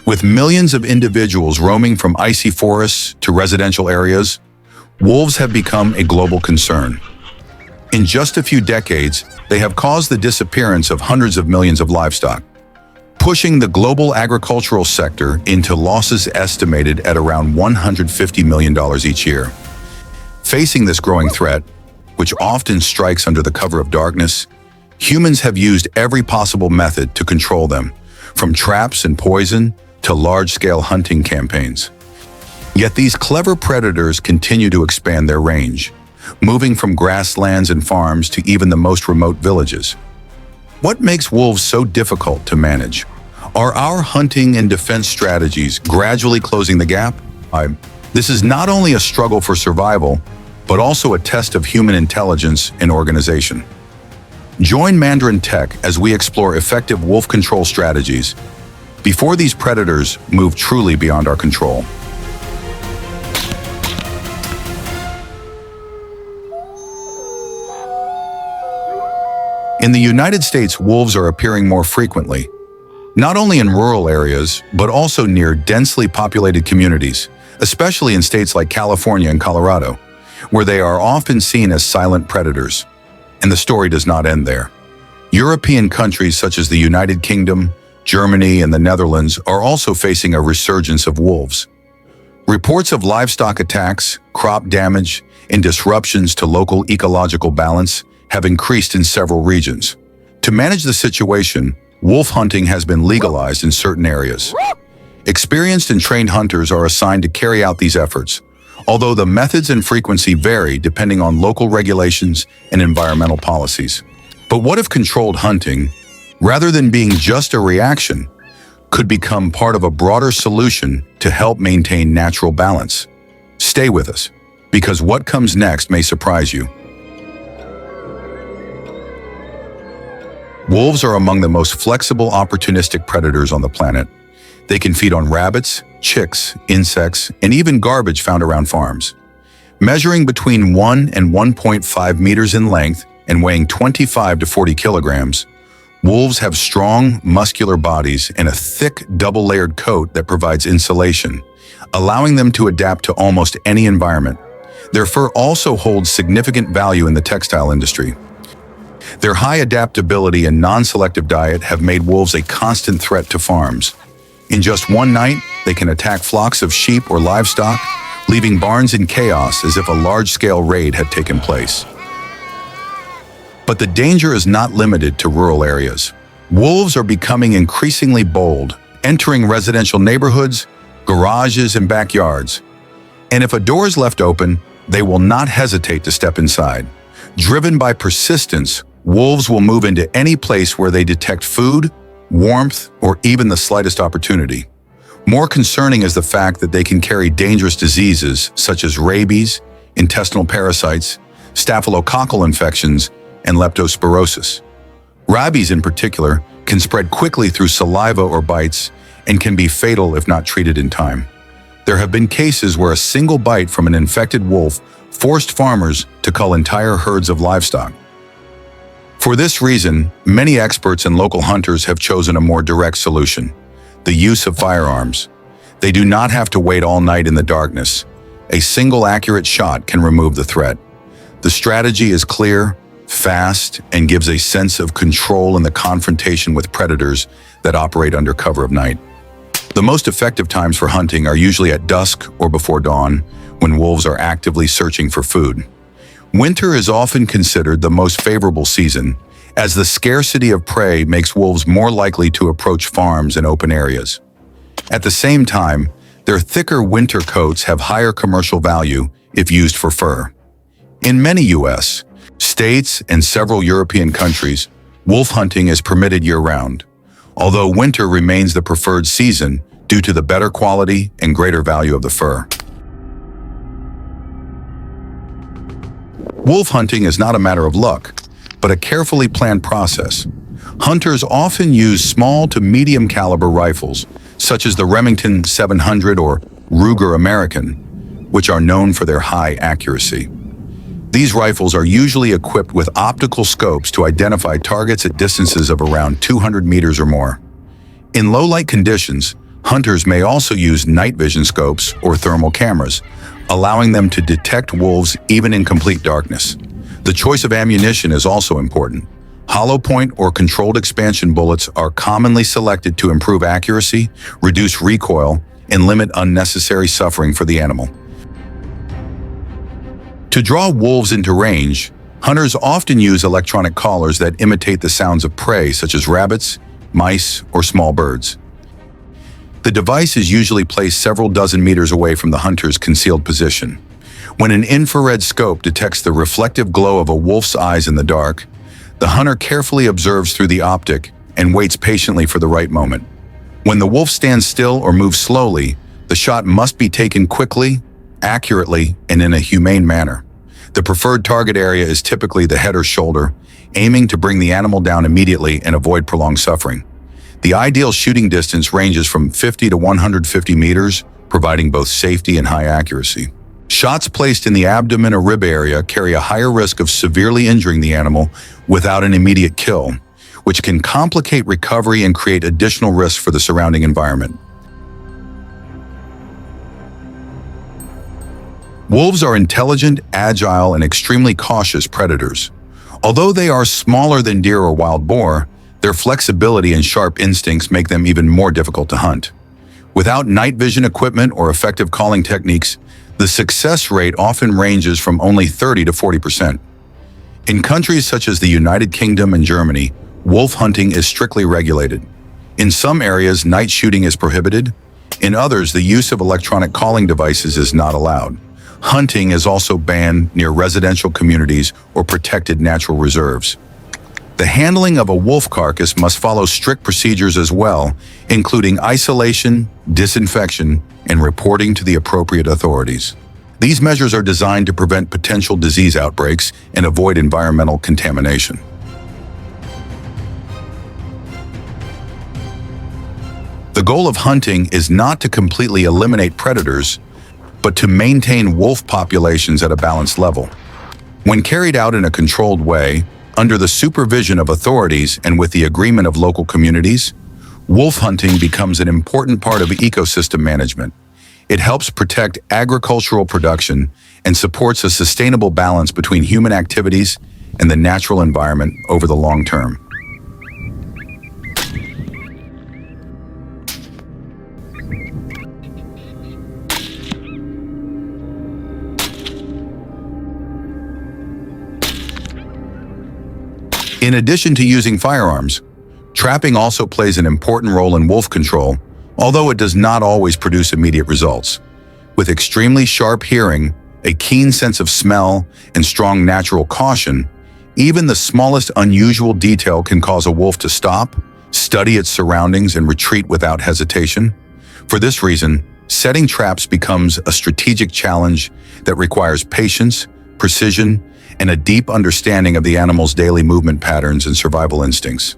With millions of individuals roaming from icy forests to residential areas, wolves have become a global concern. In just a few decades, they have caused the disappearance of hundreds of millions of livestock, pushing the global agricultural sector into losses estimated at around $150 million each year. Facing this growing threat, which often strikes under the cover of darkness, humans have used every possible method to control them, from traps and poison to large-scale hunting campaigns. Yet these clever predators continue to expand their range, moving from grasslands and farms to even the most remote villages. What makes wolves so difficult to manage? Are our hunting and defense strategies gradually closing the gap? This is not only a struggle for survival, but also a test of human intelligence and organization. Join Mandarin Tech as we explore effective wolf control strategies before these predators move truly beyond our control. In the United States, wolves are appearing more frequently, not only in rural areas, but also near densely populated communities, especially in states like California and Colorado, where they are often seen as silent predators. And the story does not end there. European countries such as the United Kingdom, Germany, and the Netherlands are also facing a resurgence of wolves. Reports of livestock attacks, crop damage, and disruptions to local ecological balance have increased in several regions. To manage the situation, wolf hunting has been legalized in certain areas. Experienced and trained hunters are assigned to carry out these efforts, although the methods and frequency vary depending on local regulations and environmental policies. But what if controlled hunting, rather than being just a reaction, could become part of a broader solution to help maintain natural balance? Stay with us, because what comes next may surprise you. Wolves are among the most flexible, opportunistic predators on the planet. They can feed on rabbits, chicks, insects, and even garbage found around farms. Measuring between 1 and 1.5 meters in length and weighing 25 to 40 kilograms, wolves have strong, muscular bodies and a thick, double-layered coat that provides insulation, allowing them to adapt to almost any environment. Their fur also holds significant value in the textile industry. Their high adaptability and non-selective diet have made wolves a constant threat to farms. In just one night, they can attack flocks of sheep or livestock, leaving barns in chaos as if a large-scale raid had taken place. But the danger is not limited to rural areas. Wolves are becoming increasingly bold, entering residential neighborhoods, garages, and backyards. And if a door is left open, they will not hesitate to step inside. Driven by persistence, wolves will move into any place where they detect food, warmth, or even the slightest opportunity. More concerning is the fact that they can carry dangerous diseases such as rabies, intestinal parasites, staphylococcal infections, and leptospirosis. Rabies, in particular, can spread quickly through saliva or bites and can be fatal if not treated in time. There have been cases where a single bite from an infected wolf forced farmers to cull entire herds of livestock. For this reason, many experts and local hunters have chosen a more direct solution: the use of firearms. They do not have to wait all night in the darkness. A single accurate shot can remove the threat. The strategy is clear, fast, and gives a sense of control in the confrontation with predators that operate under cover of night. The most effective times for hunting are usually at dusk or before dawn, when wolves are actively searching for food. Winter is often considered the most favorable season, as the scarcity of prey makes wolves more likely to approach farms and open areas. At the same time, their thicker winter coats have higher commercial value if used for fur. In many U.S. states and several European countries, wolf hunting is permitted year-round, although winter remains the preferred season due to the better quality and greater value of the fur. Wolf hunting is not a matter of luck, but a carefully planned process. Hunters often use small to medium caliber rifles, such as the Remington 700 or Ruger American, which are known for their high accuracy. These rifles are usually equipped with optical scopes to identify targets at distances of around 200 meters or more. In low-light conditions, Hunters may also use night vision scopes or thermal cameras, allowing them to detect wolves even in complete darkness. The choice of ammunition is also important. Hollow point or controlled expansion bullets are commonly selected to improve accuracy, reduce recoil, and limit unnecessary suffering for the animal. To draw wolves into range, hunters often use electronic collars that imitate the sounds of prey, such as rabbits, mice, or small birds. The device is usually placed several dozen meters away from the hunter's concealed position. When an infrared scope detects the reflective glow of a wolf's eyes in the dark, the hunter carefully observes through the optic and waits patiently for the right moment. When the wolf stands still or moves slowly, the shot must be taken quickly, accurately, and in a humane manner. The preferred target area is typically the head or shoulder, aiming to bring the animal down immediately and avoid prolonged suffering. The ideal shooting distance ranges from 50 to 150 meters, providing both safety and high accuracy. Shots placed in the abdomen or rib area carry a higher risk of severely injuring the animal without an immediate kill, which can complicate recovery and create additional risk for the surrounding environment. Wolves are intelligent, agile, and extremely cautious predators. Although they are smaller than deer or wild boar, their flexibility and sharp instincts make them even more difficult to hunt. Without night vision equipment or effective calling techniques, the success rate often ranges from only 30 to 40%. In countries such as the United Kingdom and Germany, wolf hunting is strictly regulated. In some areas, night shooting is prohibited. In others, the use of electronic calling devices is not allowed. Hunting is also banned near residential communities or protected natural reserves. The handling of a wolf carcass must follow strict procedures as well, including isolation, disinfection, and reporting to the appropriate authorities. These measures are designed to prevent potential disease outbreaks and avoid environmental contamination. The goal of hunting is not to completely eliminate predators, but to maintain wolf populations at a balanced level. When carried out in a controlled way, under the supervision of authorities and with the agreement of local communities, wolf hunting becomes an important part of ecosystem management. It helps protect agricultural production and supports a sustainable balance between human activities and the natural environment over the long term. In addition to using firearms, trapping also plays an important role in wolf control, although it does not always produce immediate results. With extremely sharp hearing, a keen sense of smell, and strong natural caution, even the smallest unusual detail can cause a wolf to stop, study its surroundings, and retreat without hesitation. For this reason, setting traps becomes a strategic challenge that requires patience, precision, and a deep understanding of the animal's daily movement patterns and survival instincts.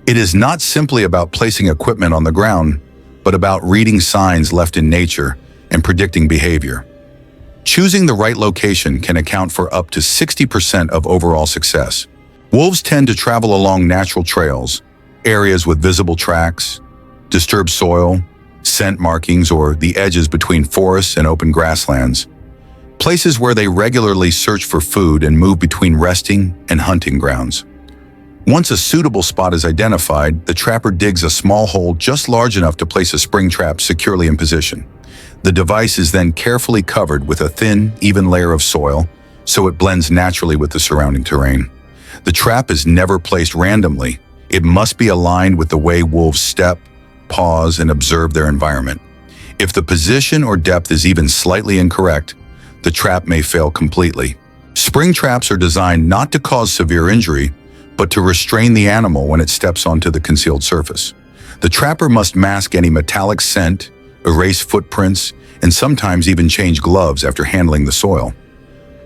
It is not simply about placing equipment on the ground, but about reading signs left in nature and predicting behavior. Choosing the right location can account for up to 60% of overall success. Wolves tend to travel along natural trails, areas with visible tracks, disturbed soil, scent markings, or the edges between forests and open grasslands. Places where they regularly search for food and move between resting and hunting grounds. Once a suitable spot is identified, the trapper digs a small hole just large enough to place a spring trap securely in position. The device is then carefully covered with a thin, even layer of soil, so it blends naturally with the surrounding terrain. The trap is never placed randomly. It must be aligned with the way wolves step, pause, and observe their environment. If the position or depth is even slightly incorrect, the trap may fail completely. Spring traps are designed not to cause severe injury, but to restrain the animal when it steps onto the concealed surface. The trapper must mask any metallic scent, erase footprints, and sometimes even change gloves after handling the soil.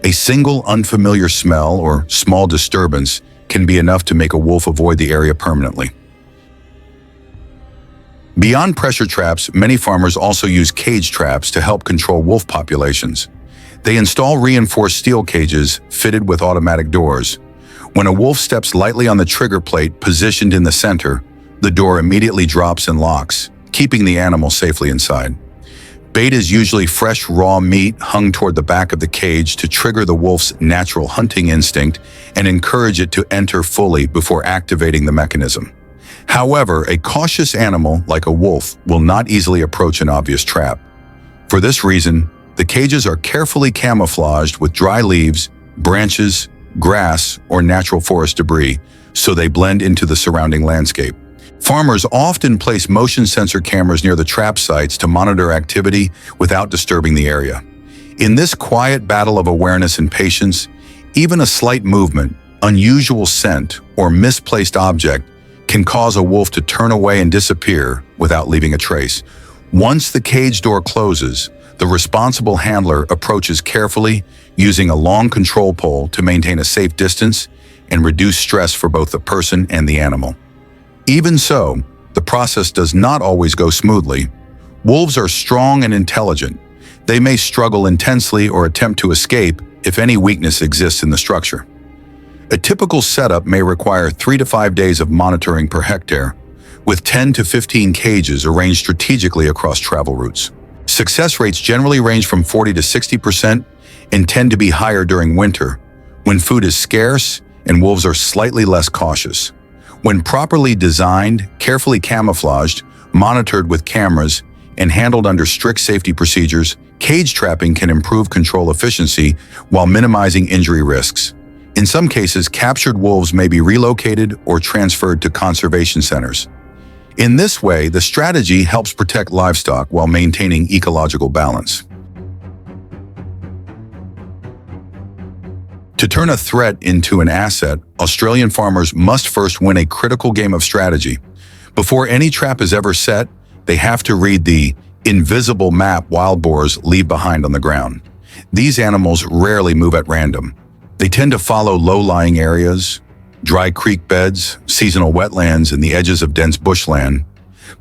A single unfamiliar smell or small disturbance can be enough to make a wolf avoid the area permanently. Beyond pressure traps, many farmers also use cage traps to help control wolf populations. They install reinforced steel cages fitted with automatic doors. When a wolf steps lightly on the trigger plate positioned in the center, the door immediately drops and locks, keeping the animal safely inside. Bait is usually fresh, raw meat hung toward the back of the cage to trigger the wolf's natural hunting instinct and encourage it to enter fully before activating the mechanism. However, a cautious animal like a wolf will not easily approach an obvious trap. For this reason, the cages are carefully camouflaged with dry leaves, branches, grass, or natural forest debris, so they blend into the surrounding landscape. Farmers often place motion sensor cameras near the trap sites to monitor activity without disturbing the area. In this quiet battle of awareness and patience, even a slight movement, unusual scent, or misplaced object can cause a wolf to turn away and disappear without leaving a trace. Once the cage door closes, the responsible handler approaches carefully, using a long control pole to maintain a safe distance and reduce stress for both the person and the animal. Even so, the process does not always go smoothly. Wolves are strong and intelligent. They may struggle intensely or attempt to escape if any weakness exists in the structure. A typical setup may require 3 to 5 days of monitoring per hectare, with 10 to 15 cages arranged strategically across travel routes. Success rates generally range from 40 to 60% and tend to be higher during winter, when food is scarce and wolves are slightly less cautious. When properly designed, carefully camouflaged, monitored with cameras, and handled under strict safety procedures, cage trapping can improve control efficiency while minimizing injury risks. In some cases, captured wolves may be relocated or transferred to conservation centers. In this way, the strategy helps protect livestock while maintaining ecological balance. To turn a threat into an asset, Australian farmers must first win a critical game of strategy. Before any trap is ever set, they have to read the invisible map wild boars leave behind on the ground. These animals rarely move at random. They tend to follow low-lying areas, dry creek beds, seasonal wetlands, and the edges of dense bushland,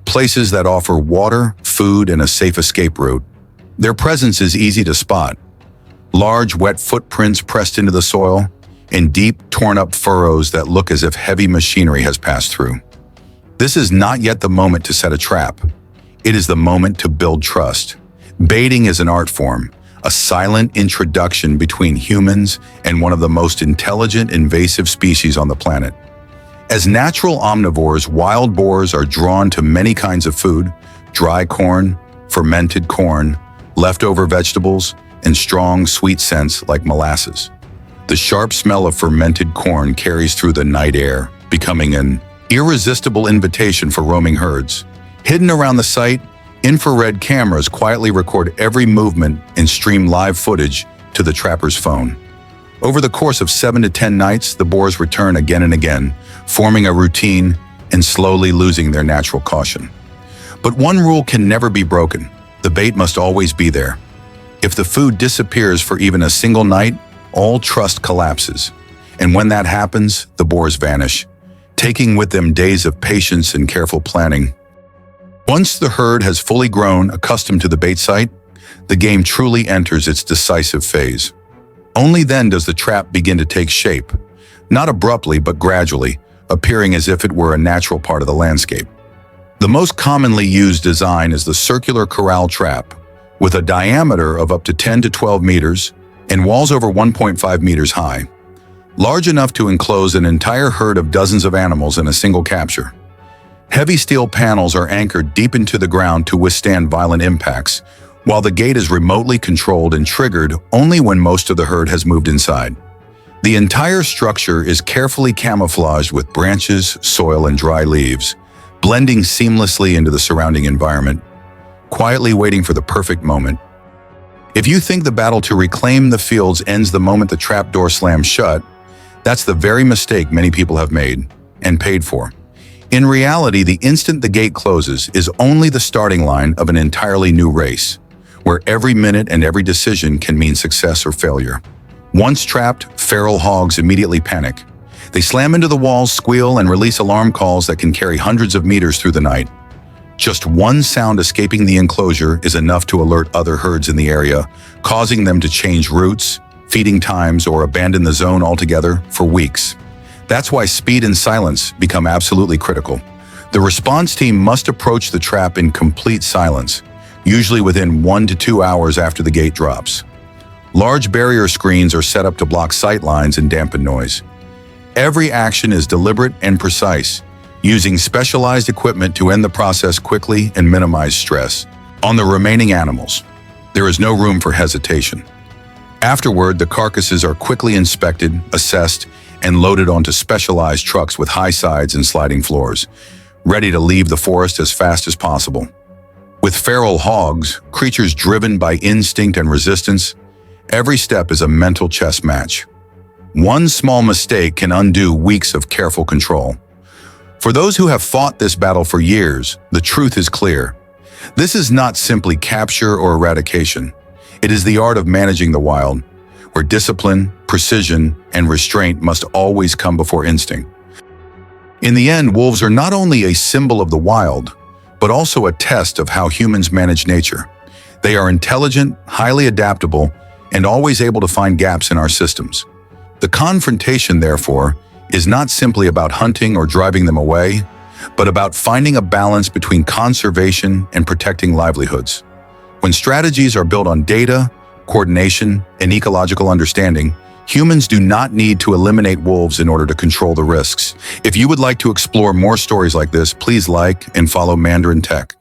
places that offer water, food, and a safe escape route. Their presence is easy to spot. Large, wet footprints pressed into the soil, and deep, torn-up furrows that look as if heavy machinery has passed through. This is not yet the moment to set a trap. It is the moment to build trust. Baiting is an art form, a silent introduction between humans and one of the most intelligent invasive species on the planet. As natural omnivores, wild boars are drawn to many kinds of food: dry corn, fermented corn, leftover vegetables, and strong, sweet scents like molasses. The sharp smell of fermented corn carries through the night air, becoming an irresistible invitation for roaming herds. Hidden around the site, infrared cameras quietly record every movement and stream live footage to the trapper's phone. Over the course of 7 to 10 nights, the boars return again and again, forming a routine and slowly losing their natural caution. But one rule can never be broken: the bait must always be there. If the food disappears for even a single night, all trust collapses. And when that happens, the boars vanish, taking with them days of patience and careful planning. Once the herd has fully grown, accustomed to the bait site, the game truly enters its decisive phase. Only then does the trap begin to take shape, not abruptly but gradually, appearing as if it were a natural part of the landscape. The most commonly used design is the circular corral trap, with a diameter of up to 10 to 12 meters and walls over 1.5 meters high, large enough to enclose an entire herd of dozens of animals in a single capture. Heavy steel panels are anchored deep into the ground to withstand violent impacts, while the gate is remotely controlled and triggered only when most of the herd has moved inside. The entire structure is carefully camouflaged with branches, soil, and dry leaves, blending seamlessly into the surrounding environment, quietly waiting for the perfect moment. If you think the battle to reclaim the fields ends the moment the trapdoor slams shut, that's the very mistake many people have made and paid for. In reality, the instant the gate closes is only the starting line of an entirely new race, where every minute and every decision can mean success or failure. Once trapped, feral hogs immediately panic. They slam into the walls, squeal, and release alarm calls that can carry hundreds of meters through the night. Just one sound escaping the enclosure is enough to alert other herds in the area, causing them to change routes, feeding times, or abandon the zone altogether for weeks. That's why speed and silence become absolutely critical. The response team must approach the trap in complete silence, usually within 1 to 2 hours after the gate drops. Large barrier screens are set up to block sight lines and dampen noise. Every action is deliberate and precise, using specialized equipment to end the process quickly and minimize stress. On the remaining animals, there is no room for hesitation. Afterward, the carcasses are quickly inspected, assessed, and loaded onto specialized trucks with high sides and sliding floors, ready to leave the forest as fast as possible. With feral hogs, creatures driven by instinct and resistance, every step is a mental chess match. One small mistake can undo weeks of careful control. For those who have fought this battle for years, the truth is clear. This is not simply capture or eradication. It is the art of managing the wild, where discipline, precision, and restraint must always come before instinct. In the end, wolves are not only a symbol of the wild, but also a test of how humans manage nature. They are intelligent, highly adaptable, and always able to find gaps in our systems. The confrontation, therefore, is not simply about hunting or driving them away, but about finding a balance between conservation and protecting livelihoods. When strategies are built on data, coordination, and ecological understanding, humans do not need to eliminate wolves in order to control the risks. If you would like to explore more stories like this, please like and follow Mandarin Tech.